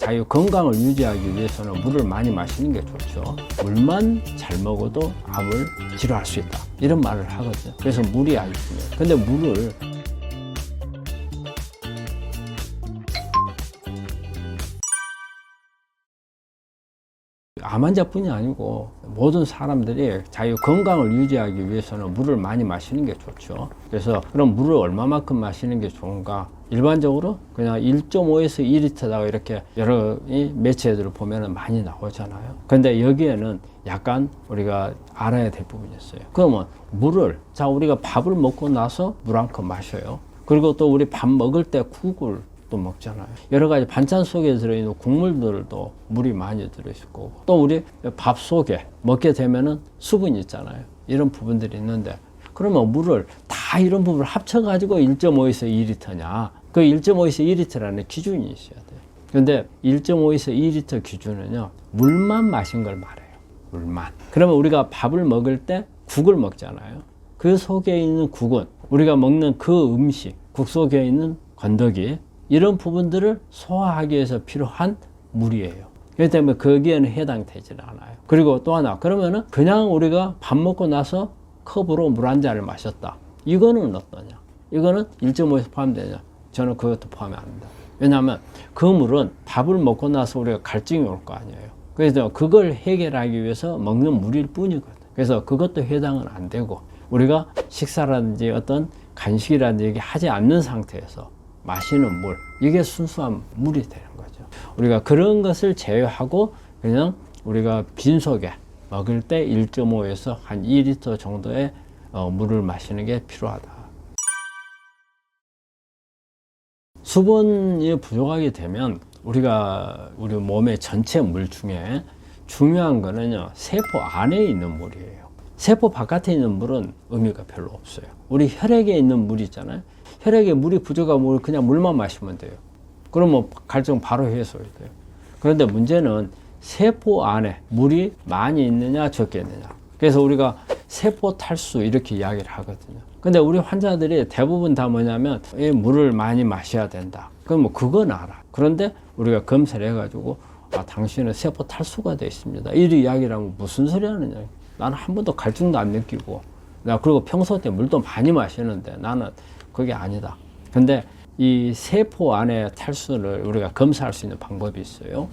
자기 건강을 유지하기 위해서는 물을 많이 마시는 게 좋죠. 물만 잘 먹어도 암을 치료할 수 있다, 이런 말을 하거든요. 그래서 물이 아주 중요해요. 근데 물을 암 환자뿐이 아니고 모든 사람들이 자기 건강을 유지하기 위해서는 물을 많이 마시는 게 좋죠. 그래서 그럼 물을 얼마만큼 마시는 게 좋은가? 일반적으로 그냥 1.5에서 2리터다가 이렇게 여러 매체들을 보면 많이 나오잖아요. 근데 여기에는 약간 우리가 알아야 될 부분이 있어요. 그러면 물을, 자, 우리가 밥을 먹고 나서 물 한 컵 마셔요. 그리고 또 우리 밥 먹을 때 국을 또 먹잖아요. 여러 가지 반찬 속에 들어있는 국물들도 물이 많이 들어있을 거고, 또 우리 밥 속에 먹게 되면은 수분이 있잖아요. 이런 부분들이 있는데, 그러면 물을 다 이런 부분을 합쳐가지고 1.5에서 2리터냐? 그 1.5에서 2리터라는 기준이 있어야 돼요. 근데 1.5에서 2리터 기준은요, 물만 마신 걸 말해요. 물만. 그러면 우리가 밥을 먹을 때 국을 먹잖아요. 그 속에 있는 국은 우리가 먹는 그 음식, 국 속에 있는 건더기, 이런 부분들을 소화하기 위해서 필요한 물이에요. 그렇기 때문에 거기에는 해당되지는 않아요. 그리고 또 하나, 그러면은 그냥 우리가 밥 먹고 나서 컵으로 물 한 잔을 마셨다. 이거는 어떠냐? 이거는 1.5에서 포함되냐? 저는 그것도 포함이 안 된다. 왜냐하면 그 물은 밥을 먹고 나서 우리가 갈증이 올 거 아니에요. 그래서 그걸 해결하기 위해서 먹는 물일 뿐이거든. 그래서 그것도 해당은 안 되고, 우리가 식사라든지 어떤 간식이라든지 이게 하지 않는 상태에서 마시는 물, 이게 순수한 물이 되는 거죠. 우리가 그런 것을 제외하고 그냥 우리가 빈속에 먹을 때 1.5에서 한 2리터 정도의 물을 마시는 게 필요하다. 수분이 부족하게 되면 우리 몸의 전체 물 중에 중요한 거는요, 세포 안에 있는 물이에요. 세포 바깥에 있는 물은 의미가 별로 없어요. 우리 혈액에 있는 물 있잖아요. 혈액에 물이 부족하면 그냥 물만 마시면 돼요. 그러면 갈증 바로 해소가 돼요. 그런데 문제는 세포 안에 물이 많이 있느냐 적게 있느냐. 그래서 우리가 세포 탈수 이렇게 이야기를 하거든요. 근데 우리 환자들이 대부분 다 뭐냐면 이 물을 많이 마셔야 된다. 그럼 그건 알아. 그런데 우리가 검사를 해가지고 당신은 세포 탈수가 되어 있습니다, 이런 이야기를 하면 무슨 소리 하느냐. 나는 한 번도 갈증도 안 느끼고, 그리고 평소 때 물도 많이 마시는데 나는 그게 아니다. 근데 이 세포 안에 탈수를 우리가 검사할 수 있는 방법이 있어요.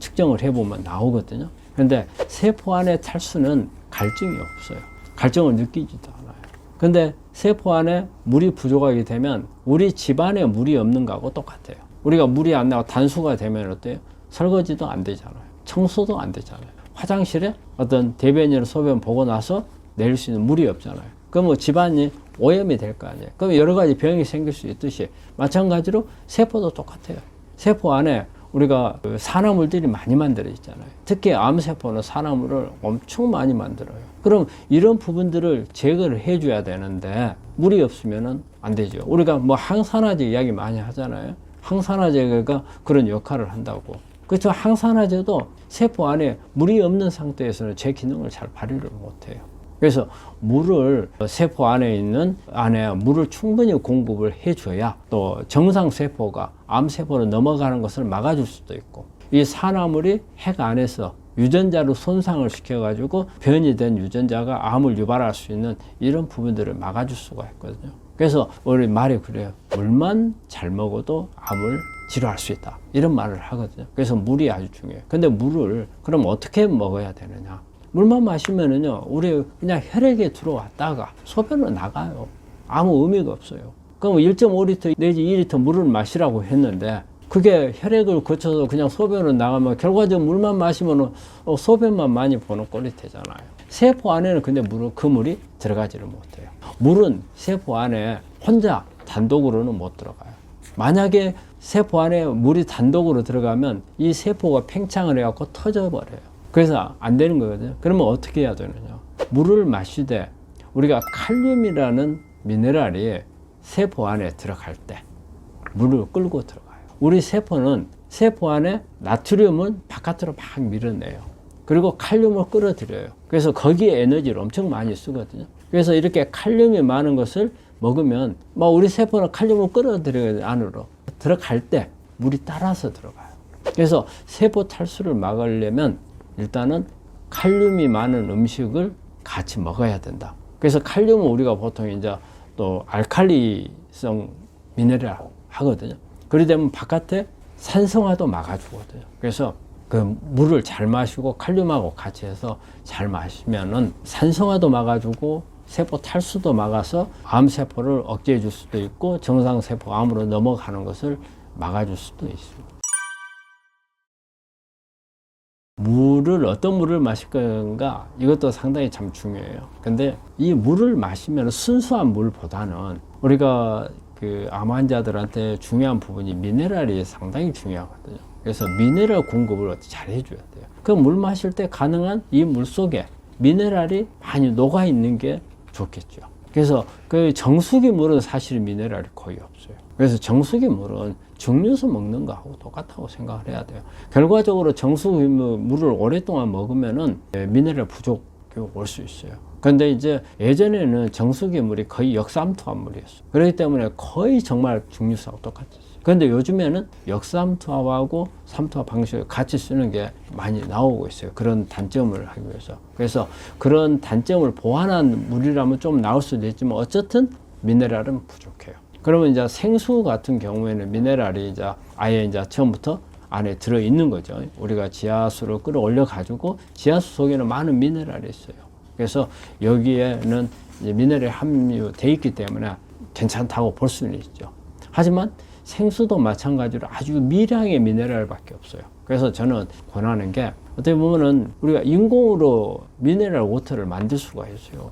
측정을 해보면 나오거든요. 근데 세포 안에 탈수는 갈증이 없어요. 갈증을 느끼지도 않아요. 근데 세포 안에 물이 부족하게 되면 우리 집안에 물이 없는 거하고 똑같아요. 우리가 물이 안 나고 단수가 되면 어때요? 설거지도 안 되잖아요. 청소도 안 되잖아요. 화장실에 어떤 대변이나 소변 보고 나서 내릴 수 있는 물이 없잖아요. 그럼 뭐 집안이 오염이 될 거 아니에요. 그럼 여러 가지 병이 생길 수 있듯이 마찬가지로 세포도 똑같아요. 세포 안에 우리가 산화물들이 많이 만들어 있잖아요. 특히 암세포는 산화물을 엄청 많이 만들어요. 그럼 이런 부분들을 제거를 해줘야 되는데 물이 없으면 안 되죠. 우리가 뭐 항산화제 이야기 많이 하잖아요. 항산화제가 그런 역할을 한다고. 그렇죠. 항산화제도 세포 안에 물이 없는 상태에서는 제 기능을 잘 발휘를 못해요. 그래서 물을 세포 안에 물을 충분히 공급을 해줘야 또 정상 세포가 암 세포로 넘어가는 것을 막아줄 수도 있고, 이 산화물이 핵 안에서 유전자로 손상을 시켜가지고 변이 된 유전자가 암을 유발할 수 있는 이런 부분들을 막아줄 수가 있거든요. 그래서 우리 말이 그래요. 물만 잘 먹어도 암을 치료할 수 있다, 이런 말을 하거든요. 그래서 물이 아주 중요해요. 근데 물을 그럼 어떻게 먹어야 되느냐? 물만 마시면은요, 우리 그냥 혈액에 들어왔다가 소변으로 나가요. 아무 의미가 없어요. 그럼 1.5리터 내지 2리터 물을 마시라고 했는데, 그게 혈액을 거쳐서 그냥 소변으로 나가면 결과적으로 물만 마시면 소변만 많이 보는 꼴이 되잖아요. 세포 안에는 근데 그 물이 들어가지를 못해요. 물은 세포 안에 혼자 단독으로는 못 들어가요. 만약에 세포 안에 물이 단독으로 들어가면 이 세포가 팽창을 해갖고 터져버려요. 그래서 안 되는 거거든요. 그러면 어떻게 해야 되느냐? 물을 마시되 우리가 칼륨이라는 미네랄이 세포 안에 들어갈 때 물을 끌고 들어가요. 우리 세포는 세포 안에 나트륨은 바깥으로 막 밀어내요. 그리고 칼륨을 끌어들여요. 그래서 거기에 에너지를 엄청 많이 쓰거든요. 그래서 이렇게 칼륨이 많은 것을 먹으면 우리 세포는 칼륨을 끌어들여야 안으로 들어갈 때 물이 따라서 들어가요. 그래서 세포 탈수를 막으려면 일단은 칼륨이 많은 음식을 같이 먹어야 된다. 그래서 칼륨은 우리가 보통 이제 또 알칼리성 미네랄 하거든요. 그러게 되면 바깥에 산성화도 막아주거든요. 그래서 그 물을 잘 마시고 칼륨하고 같이 해서 잘 마시면은 산성화도 막아주고 세포 탈수도 막아서 암세포를 억제해 줄 수도 있고 정상세포 암으로 넘어가는 것을 막아줄 수도 있습니다. 물을 어떤 물을 마실 건가 이것도 상당히 참 중요해요. 근데 이 물을 마시면 순수한 물보다는 우리가 그 암 환자들한테 중요한 부분이 미네랄이 상당히 중요하거든요. 그래서 미네랄 공급을 잘 해줘야 돼요. 그 물 마실 때 가능한 이 물 속에 미네랄이 많이 녹아 있는 게 좋겠죠. 그래서 그 정수기 물은 사실 미네랄이 거의 없어요. 그래서 정수기 물은 증류수 먹는 거하고 똑같다고 생각을 해야 돼요. 결과적으로 정수기 물을 오랫동안 먹으면은 미네랄 부족이 올 수 있어요. 근데 이제 예전에는 정수기 물이 거의 역삼투압 물이었어요. 그렇기 때문에 거의 정말 증류수하고 똑같았어요. 근데 요즘에는 역삼투압하고 삼투압 방식을 같이 쓰는 게 많이 나오고 있어요. 그런 단점을 하기 위해서. 그래서 그런 단점을 보완한 물이라면 좀 나올 수도 있지만 어쨌든 미네랄은 부족해요. 그러면 이제 생수 같은 경우에는 미네랄이 이제 아예 이제 처음부터 안에 들어 있는 거죠. 우리가 지하수를 끌어올려 가지고 지하수 속에는 많은 미네랄이 있어요. 그래서 여기에는 이제 미네랄이 함유돼 있기 때문에 괜찮다고 볼 수는 있죠. 하지만 생수도 마찬가지로 아주 미량의 미네랄밖에 없어요. 그래서 저는 권하는 게 어떻게 보면은 우리가 인공으로 미네랄 워터를 만들 수가 있어요.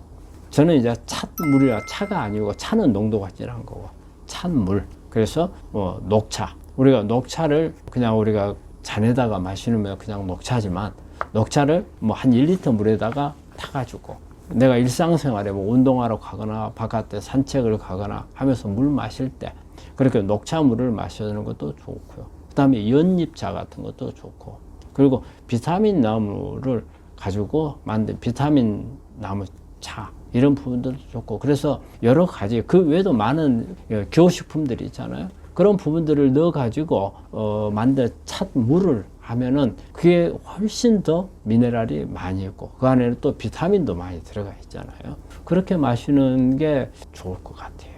저는 이제 찬물이라 차가 아니고 차는 농도가 진한 거고 찬물. 그래서 뭐 녹차. 우리가 녹차를 그냥 우리가 잔에다가 마시면 그냥 녹차지만 녹차를 뭐 한 1리터 물에다가 타가지고 내가 일상생활에 뭐 운동하러 가거나 바깥에 산책을 가거나 하면서 물 마실 때 그렇게 녹차물을 마시는 것도 좋고요. 그 다음에 연잎차 같은 것도 좋고 그리고 비타민 나무를 가지고 만든 비타민 나무 차 이런 부분들도 좋고 그래서 여러 가지 그 외에도 많은 기호식품들이 있잖아요. 그런 부분들을 넣어 가지고 만든 찻물을 하면은 그게 훨씬 더 미네랄이 많이 있고 그 안에는 또 비타민도 많이 들어가 있잖아요. 그렇게 마시는 게 좋을 것 같아요.